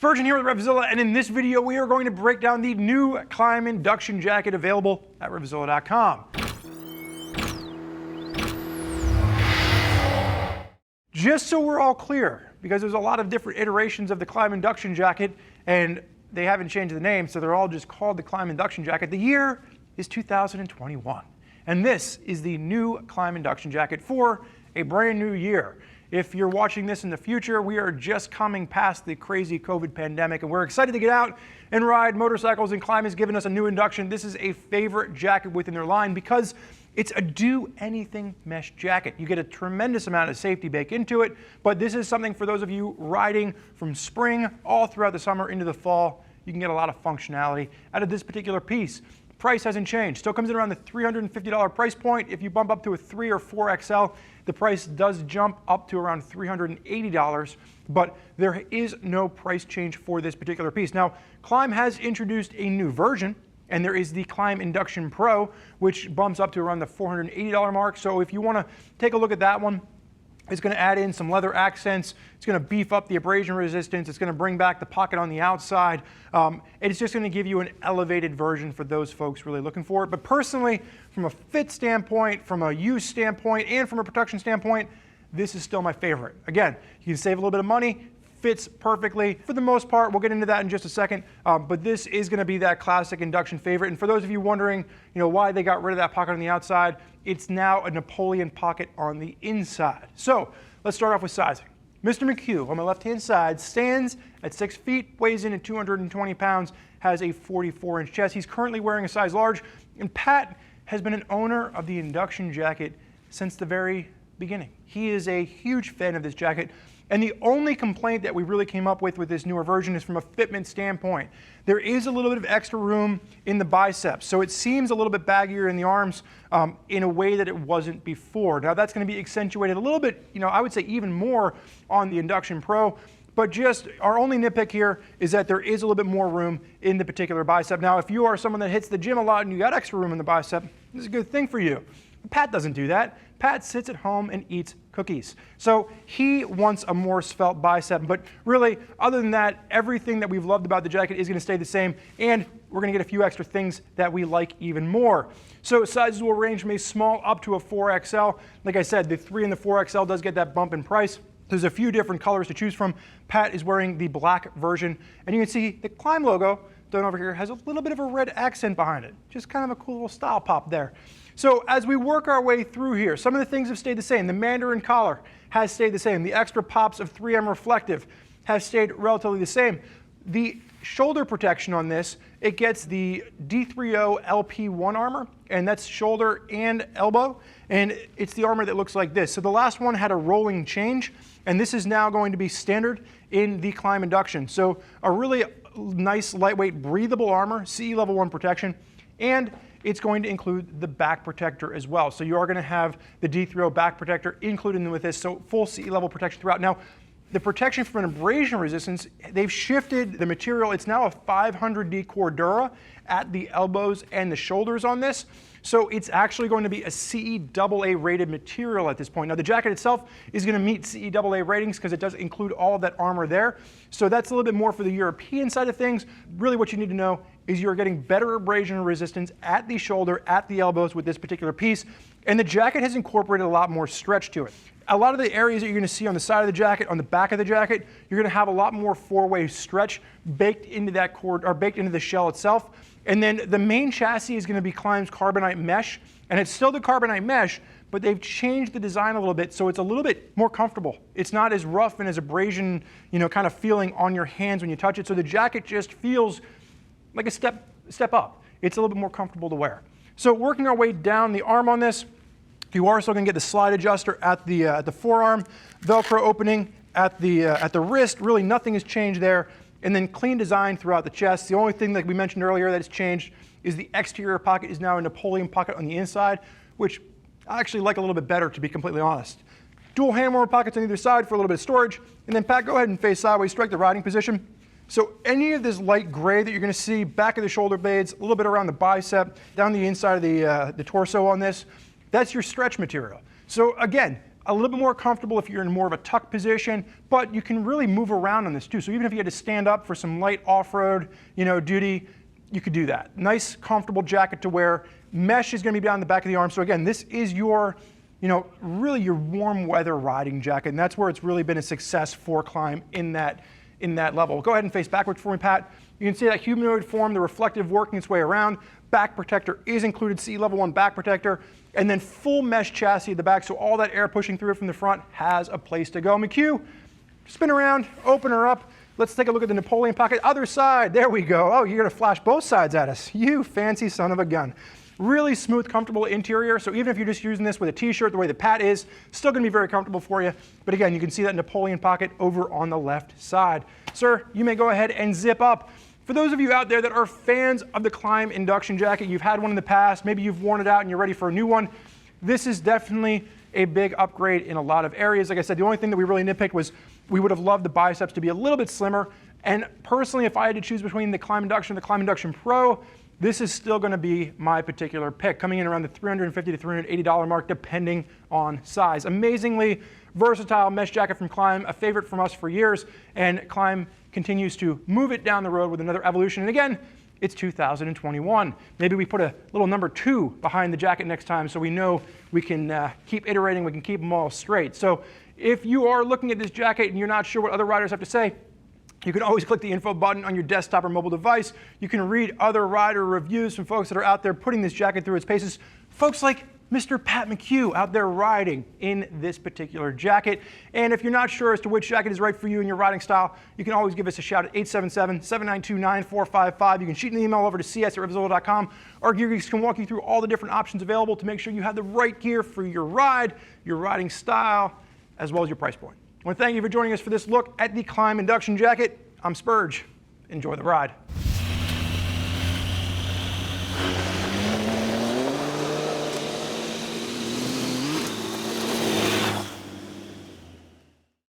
Spurgeon here with RevZilla, and in this video we are going to break down the new Klim Induction jacket available at RevZilla.com. Just so we're all clear, because there's a lot of different iterations of the Klim Induction jacket, and they haven't changed the name, so they're all just called the Klim Induction jacket. The year is 2021, and this is the new Klim Induction jacket for a brand new year. If you're watching this in the future, we are just coming past the crazy COVID pandemic, and we're excited to get out and ride motorcycles, and Klim has given us a new induction. This is a favorite jacket within their line because it's a do-anything mesh jacket. You get a tremendous amount of safety baked into it, but this is something for those of you riding from spring all throughout the summer into the fall. You can get a lot of functionality out of this particular piece. Price hasn't changed. Still comes in around the $350 price point. If you bump up to a 3 or 4XL, the price does jump up to around $380, but there is no price change for this particular piece. Now, Klim has introduced a new version, and there is the Klim Induction Pro, which bumps up to around the $480 mark. So if you want to take a look at that one, it's going to add in some leather accents. It's going to beef up the abrasion resistance. It's going to bring back the pocket on the outside. It's just going to give you an elevated version for those folks really looking for it. But personally, from a fit standpoint, from a use standpoint, and from a protection standpoint, this is still my favorite. Again, you can save a little bit of money. Fits perfectly for the most part. We'll get into that in just a second, but this is going to be that classic induction favorite. And for those of you wondering, why they got rid of that pocket on the outside, it's now a Napoleon pocket on the inside. So let's start off with sizing. Mr. McHugh on my left-hand side stands at 6 feet, weighs in at 220 pounds, has a 44-inch chest. He's currently wearing a size large, and Pat has been an owner of the induction jacket since the very beginning. He is a huge fan of this jacket. And the only complaint that we really came up with this newer version is from a fitment standpoint. There is a little bit of extra room in the biceps, so it seems a little bit baggier in the arms in a way that it wasn't before. Now that's going to be accentuated a little bit, I would say even more on the Induction Pro, but just our only nitpick here is that there is a little bit more room in the particular bicep. Now if you are someone that hits the gym a lot and you got extra room in the bicep, this is a good thing for you. Pat doesn't do that. Pat sits at home and eats cookies. So he wants a more svelte bicep, but really, other than that, everything that we've loved about the jacket is going to stay the same, and we're going to get a few extra things that we like even more. So sizes will range from a small up to a 4XL. Like I said, the 3 and the 4XL does get that bump in price. There's a few different colors to choose from. Pat is wearing the black version, and you can see the Klim logo done over here has a little bit of a red accent behind it. Just kind of a cool little style pop there. So as we work our way through here, some of the things have stayed the same. The Mandarin collar has stayed the same. The extra pops of 3M reflective have stayed relatively the same. The shoulder protection on this, it gets the D3O LP1 armor, and that's shoulder and elbow, and it's the armor that looks like this. So the last one had a rolling change, and this is now going to be standard in the Klim Induction. So a really nice, lightweight, breathable armor, CE Level 1 protection, and it's going to include the back protector as well. So you are going to have the D3O back protector included with this, so full CE level protection throughout. Now, the protection from an abrasion resistance, they've shifted the material. It's now a 500D Cordura at the elbows and the shoulders on this. So it's actually going to be a CE AA rated material at this point. Now the jacket itself is going to meet CE AA ratings because it does include all of that armor there. So that's a little bit more for the European side of things. Really what you need to know is you're getting better abrasion resistance at the shoulder, at the elbows with this particular piece. And the jacket has incorporated a lot more stretch to it. A lot of the areas that you're going to see on the side of the jacket, on the back of the jacket, you're going to have a lot more four-way stretch baked into that cord, or baked into the shell itself. And then the main chassis is going to be Klim's Karbonite mesh, and it's still the Karbonite mesh, but they've changed the design a little bit, so it's a little bit more comfortable. It's not as rough and as abrasion, kind of feeling on your hands when you touch it. So the jacket just feels like a step up. It's a little bit more comfortable to wear. So working our way down the arm on this, you are still going to get the slide adjuster at the forearm, Velcro opening at the wrist. Really nothing has changed there. And then clean design throughout the chest. The only thing that we mentioned earlier that has changed is the exterior pocket is now a Napoleon pocket on the inside, which I actually like a little bit better, to be completely honest. Dual hand warmer pockets on either side for a little bit of storage. And then Pat, go ahead and face sideways, strike the riding position. So any of this light gray that you're going to see, back of the shoulder blades, a little bit around the bicep, down the inside of the torso on this, that's your stretch material. So again, A little bit more comfortable if you're in more of a tuck position, but you can really move around on this too. So even if you had to stand up for some light off-road, duty, you could do that. Nice, comfortable jacket to wear. Mesh is going to be down the back of the arm. So again, this is your, really your warm weather riding jacket, and that's where it's really been a success for Klim in that level. Go ahead and face backwards for me, Pat. You can see that humanoid form, the reflective working its way around. Back protector is included, CE Level 1 back protector, and then full mesh chassis at the back, so all that air pushing through it from the front has a place to go. McHugh, spin around, open her up. Let's take a look at the Napoleon pocket. Other side, there we go. Oh, you're gonna flash both sides at us. You fancy son of a gun. Really smooth, comfortable interior, so even if you're just using this with a t-shirt the way the Pat is, still gonna be very comfortable for you. But again, you can see that Napoleon pocket over on the left side. Sir, you may go ahead and zip up. For those of you out there that are fans of the Klim Induction jacket, you've had one in the past, maybe you've worn it out and you're ready for a new one, this is definitely a big upgrade in a lot of areas. Like I said, the only thing that we really nitpicked was we would have loved the biceps to be a little bit slimmer. And personally, if I had to choose between the Klim Induction and the Klim Induction Pro, this is still going to be my particular pick, coming in around the $350 to $380 mark, depending on size. Amazingly versatile mesh jacket from Klim, a favorite from us for years, and Klim continues to move it down the road with another evolution. And again, it's 2021. Maybe we put a little number 2 behind the jacket next time so we know we can keep iterating, we can keep them all straight. So if you are looking at this jacket and you're not sure what other riders have to say, you can always click the info button on your desktop or mobile device. You can read other rider reviews from folks that are out there putting this jacket through its paces. Folks like Mr. Pat McHugh out there riding in this particular jacket. And if you're not sure as to which jacket is right for you and your riding style, you can always give us a shout at 877-792-9455. You can shoot an email over to cs@RevZilla.com. Our Gear Geeks can walk you through all the different options available to make sure you have the right gear for your ride, your riding style, as well as your price point. I want to thank you for joining us for this look at the Klim Induction jacket. I'm Spurge. Enjoy the ride.